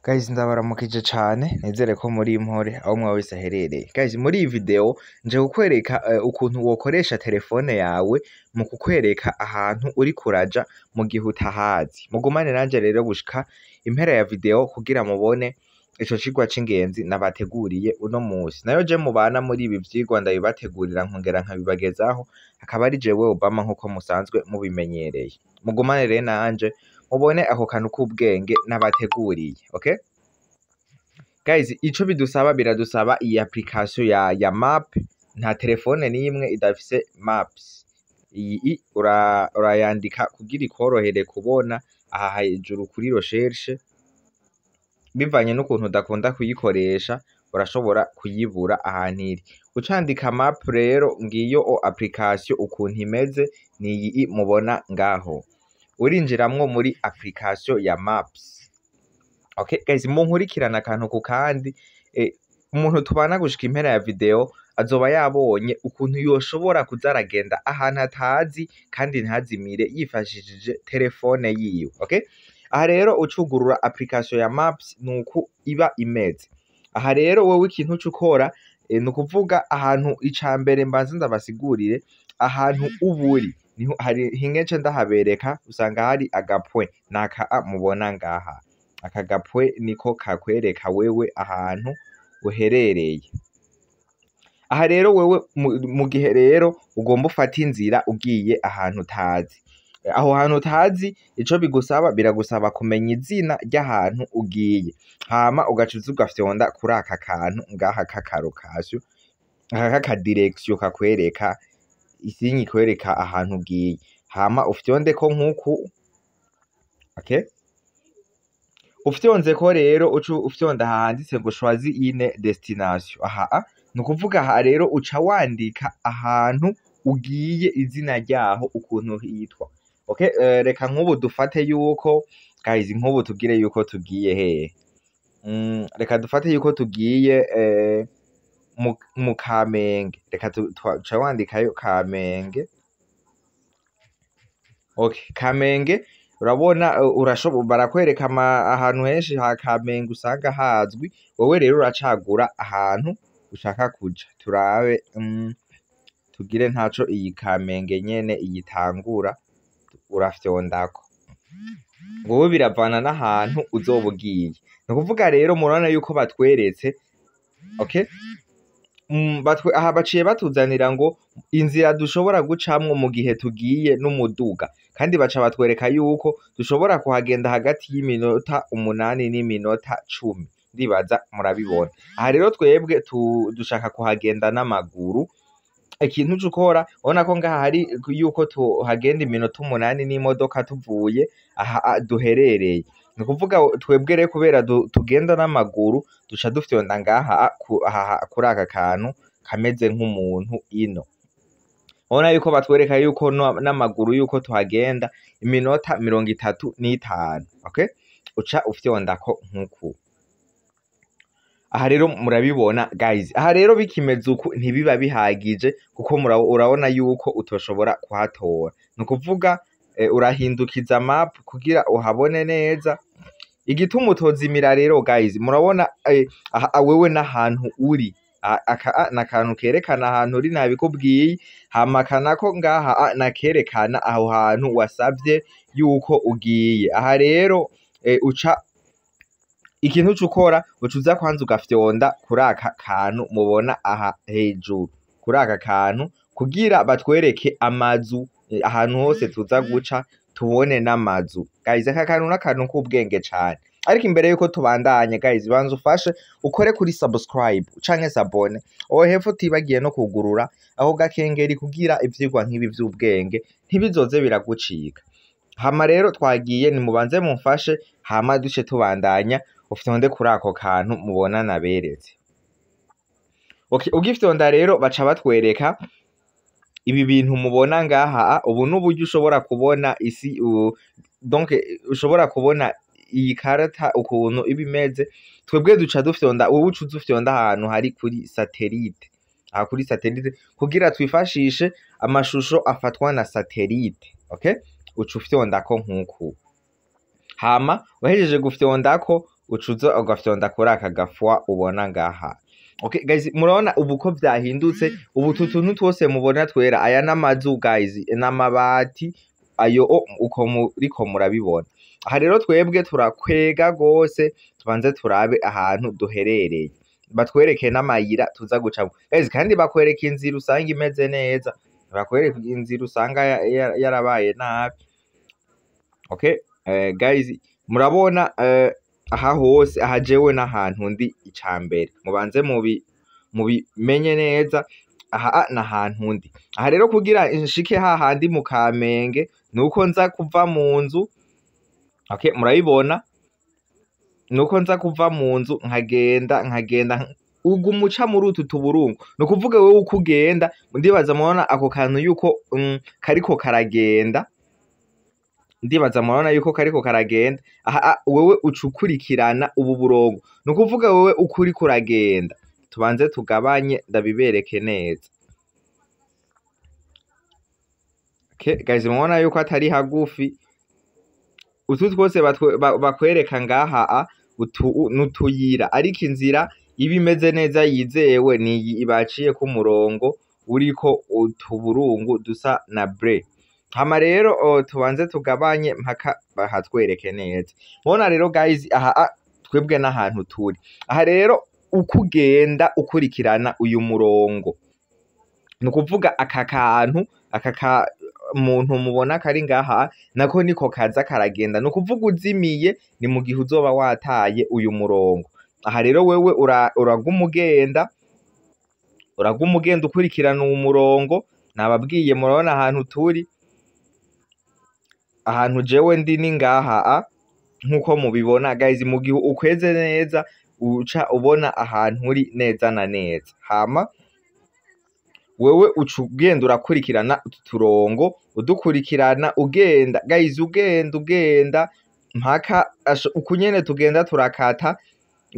Guys, ndabaramukije cane nizere ko muri impore aho mwa wese aherereye. Guys, muri iyi video nje kukwereka ukuntu wokoresha telefone yawe mu kukwereka ahantu uriko uraja mu gihe utahazi. Mugumane nanje rero gushika impera ya video kugira mubone ico cigwa c'ingenzi nabateguriye uno musi. Nayo je mubana muri ibi vyigwa ndabibategurira nkongera nkabibagezaho, akaba ari jewe Obama nkuko musanzwe mubimenyereye. Mugumane rero nanje mubone ako kantu k'ubwenge nabateguriye, okay? Guys, ico biradusaba iyi application ya map. Nta telefone n'imwe idafise maps. Iyi urayandika kugira ikorohere kubona aha hejuru kuri recherche. Bivanye n'ukuntu udakunda kuyikoresha urashobora kuyibura ahantu iri. Ucandika map rero ngiyo application ukuntu imeze ni iyi mubona ngaho. Urinjiramwo muri application ya maps. Okay guys, munkurikirana akantu ku kandi, umuntu tubana gushika impera ya video azoba yabonye ukuntu yoshobora kuzaragenda ahantu atazi kandi ntazimire yifashishije telefone yiwe. Okay, aha rero ucugurura application ya maps nuko iba imeze. Aha rero wewe ikintu cukora nukuvuga ahantu icambere mbanze ndabasigurire ahantu uburi niho hari hingece ndahabereka, usanga hari agapwe naka mubona ngaha. Aka gapwe niko kakwereka wewe ahantu uherereye. Aha rero wewe mu gihe rero ugomba ufata inzira ugiye ahantu utazi. Aho hantu utazi ico biragusaba kumenya izina ry'ahantu ugiye, hama ugacuza ugafyonda kuri aka kantu ngaha k'akarokasyo, aka k'akadirection kakwereka isinyi kwereka ahantu ugiye, hama ufyondeko nkuku. Okay, ufyonzeko rero ufyonda handitse ngo choisis une destination. Aha nukuvuga aha rero uca wandika ahantu ugiye izina ryaho ukuntu hitwa. Okay, reka nkubu dufate yuko guys, nkubu tugire yuko tugiye hehe. Reka dufate yuko tugiye mu Kamenge. Reka tuca wandikayo Kamenge. Okay, Kamenge urabona barakwereka ahantu henshi ha Kamenge usanga hazwi. Wowe rero uracagura ahantu ushaka kuja. Turabe tugire ntaco iyi Kamenge nyene iyitangura urafyondako. Wowe biravana n'ahantu uzobugiye. Nukuvuga rero murabona yuko batweretse. Okay, aha baciye batuzanira ngo inzira dushobora gucamwo mu gihe tugiye n'umuduga, kandi baca batwereka yuko dushobora kuhagenda hagati y'iminota 8 n'iminota 10. Ndibaza murabibona. Aha rero twebwe dushaka kuhagenda n'amaguru. Ikintu cukora ubona ko ngaha hari yuko tuhagenda iminota 8 n'imodoka tuvuye aha duherereye. Nukuvuga twebwe rero kubera tugenda n'amaguru duca dufyonda ngaha kuri aka kantu kameze nk'umuntu ino. Ubona yuko batwereka yuko n'amaguru yuko tuhagenda iminota 35. Okay, uca ufyondako nkuku. Aha rero murabibona guys. Aha rero bikimeze uku ntibiba bihagije kuko urabona yuko utoshobora kuhatora. Nukuvuga urahindukiza map kugira uhabone neza. Igituma utozimira rero guys, murabona wewe n'ahantu uri. Aka nakantu kerekana ahantu uri nabikubwiye, hama kanako ngaha nakerekana aho hantu wasavye yuko ugiye. Aha rero uca ikintu cukora ucuza kwanza ugafyonda kuri aka kantu mubona aha hejuru, kuri aka kantu kugira batwereke amazu ahantu hose tuza guca tubone n'amazu. Guys, aka kantu n'akantu k'ubwenge cane. Ariko imbere yuko tubandanye guys, banza ufashe ukore kuri subscribe canke s'abone. Hepfo utibagiye no kugurura aho gakengeri kugira ivyigwa nk'ibi vy'ubwenge ntibizoze biragucika. Hama rero twagiye ni mubanze mumfashe, hama duce tubandanya ufyonde kuri ako kantu mubona naberetse. Okay, ugifyonda rero baca batwereka ibi bintu mubona ngaha. Ubu n'uburyo ushobora kubona isi, donc ushobora kubona iyi karata ukuntu ibimeze. Twebwe duca dufyonda, wowe ucuza ufyonda ahantu hari kuri satellite. Aha kuri satellite kugira twifashishe amashusho afatwa na satellite. Okay, uca ufyondako nkuku. Hama uhejeje gufyondako ucuza ugafyonda kuri aka gafwa ubona ngaha. Okay guys, murabona ubu ko vyahindutse, ubu tuntu twose mubona twera, aya n'amazu guys, n'amabati ayo uko muriko murabibona. Aha rero twebwe turakwega gose, tubanze turabe ahantu duherereye, batwereke n'amayira tuza gucamo guys, kandi bakwereka inzira usanga imeze neza, bakwereka inzira usanga yarabaye nabi. Okay guys, murabona aha hose, aha jewe n'ahantu ndi icambere, mubanze mubimenye neza, aha n'ahantu ndi. Aha rero kugira nshike hahandi mu Kamenge, nuko nza kuva mu nzu. Okay, murabibona, nuko nza kuva mu nzu nkagenda ugumuca muri utu tuburungu, nukuvuga wewe uko ugenda, ndibaza murabona ako kantu yuko kariko karagenda, ndibaza murabona yuko kariko karagenda. Aha wewe ucukurikirana ubu burongo, nukuvuga wewe uko uriko uragenda. Tubanze tugabanye ndabibereke neza. Okay guys, murabona yuko atari hagufi, utu twose bakwereka ngaha n'utuyira, ariko inzira iba imeze neza yizewe ni ibaciye ku murongo uriko utuburungu dusa na bleu. Hama rero tubanze tugabanye mpaka bahatwereke neza. Mubona rero guys, aha twebwe n'ahantu turi. Aha rero uko ugenda ukurikirana uyu murongo, nukuvuga aka kantu, aka muntu mubona kari ngaha, nako niko kaza karagenda, nukuvuga uzimiye ni mu gihe uzoba wataye uyu murongo. Aha rero wewe uragumugenda ukurikirana uwo murongo. Nababwiye murabona ahantu turi, ahantu jewe ndi ni ngaha nkuko mubibona guys. Mu gihe ukweze neza uca ubona ahantu uri neza na neza, hama wewe uca ugenda urakurikirana utu turongo, udukurikirana ugenda guys, ugenda mpaka uku nyene tugenda turakata.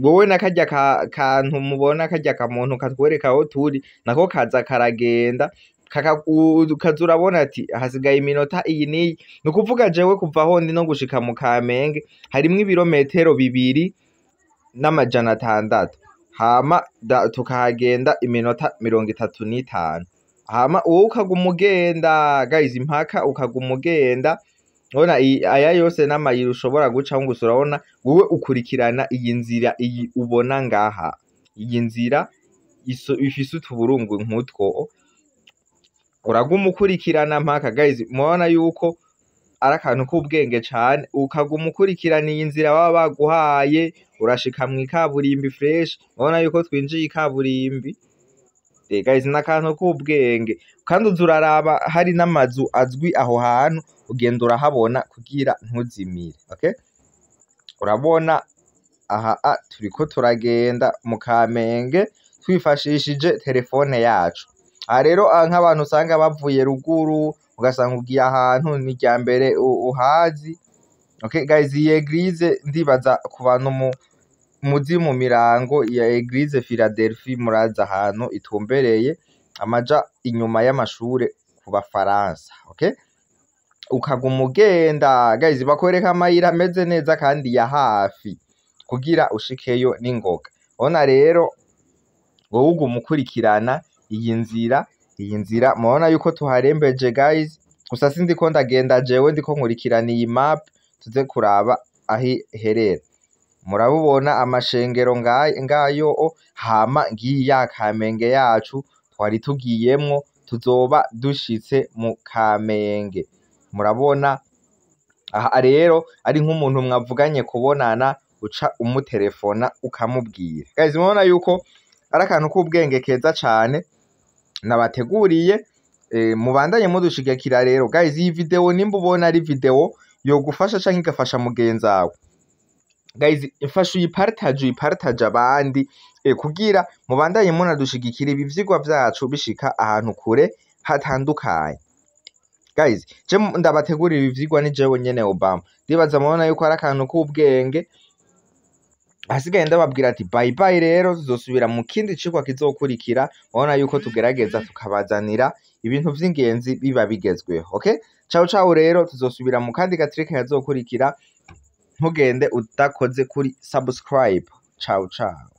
Wowe nakarya kantu mubona, karya kamuntu katwereka aho turi, nako kaza karagenda kaza urabona ati hasigaye iminota iyi niyi. Nukuvuga jewe kuva aho ndi no gushika mu Kamenge harimwo ibirometero 2.6, hama tukahagenda iminota 35. Hama wowe ukaguma ugenda guys, mpaka ukaguma ugenda. Urabona aya yose n'amayira ushobora guca ngo urabona, wowe ukurikirana iyi nzira, iyi ubona ngaha, iyi nzira ifise utuburungu nk'utwo, uraguma ukurikirana mpaka guys. Mubona yuko ari akantu k'ubwenge cane, ukaguma ukurikirana iyi nzira baba baguhaye, urashika mw'ikaburimbi fresh. Mubona yuko twinjiye ikaburimbi guys, n'akantu k'ubwenge, kandi uza uraraba hari n'amazu azwi aho hantu, ugenda urahabona kugira ntuzimire. Okay, urabona aha turiko turagenda mu Kamenge twifashishije telefone yacu. Aha rero nk'abantu usanga bavuye ruguru, ugasanga ugiye ahantu ni rya mbere uhazi. Okay guys, iyi eglise ndibaza ku bantu muzi mu mirango ya eglise Philadelphie, muraza ahantu itumbereye amaja inyuma y'amashure ku Bafaransa. Okay, ukaguma ugenda guys, bakwereka amayira ameze neza kandi ya hafi kugira ushikeyo n'ingoga. Ona rero wowe uguma ukurikirana iyi nzira, mubona yuko tuharembeje guys. Gusa sindiko ndagenda jewe, ndiko nkurikirana iyi map tuze kuraba ahi herera. Murabubona amashengero ngayo, hama ngiyi ya Kamenge yacu twari tugiyemwo, tuzoba dushitse mu Kamenge. Murabona aha rero ari nk'umuntu mwavuganye kubonana, uca umutelefona ukamubwira guys. Mubona yuko ari akantu k'ubwenge keza cane nabateguriye. Mubandanye mudushigikira rero guys. Iyi video nimba ubona ari video yogufasha canke igafasha mugenzi wawe guys, ifasha uyipartage abandi, kugira mubandanye munadushigikira ibi vyigwa vyacu bishika ahantu kure hatandukanye guys. Je ndabategurira ibi vyigwa ni jewe nyene Obama. Ndibaza mubona yuko ari akantu k'ubwenge. Hasigaye ndababwira ati bye bye rero, tuzosubira mu kindi cigwa kizokurikira. Mubona yuko tugerageza tukabazanira ibintu vy'ingenzi biba bigezweho. Okay, ciao rero, tuzosubira mu kandi gatrike kazokurikira. ntugende udakoze kuri subscribe. Ciao ciao.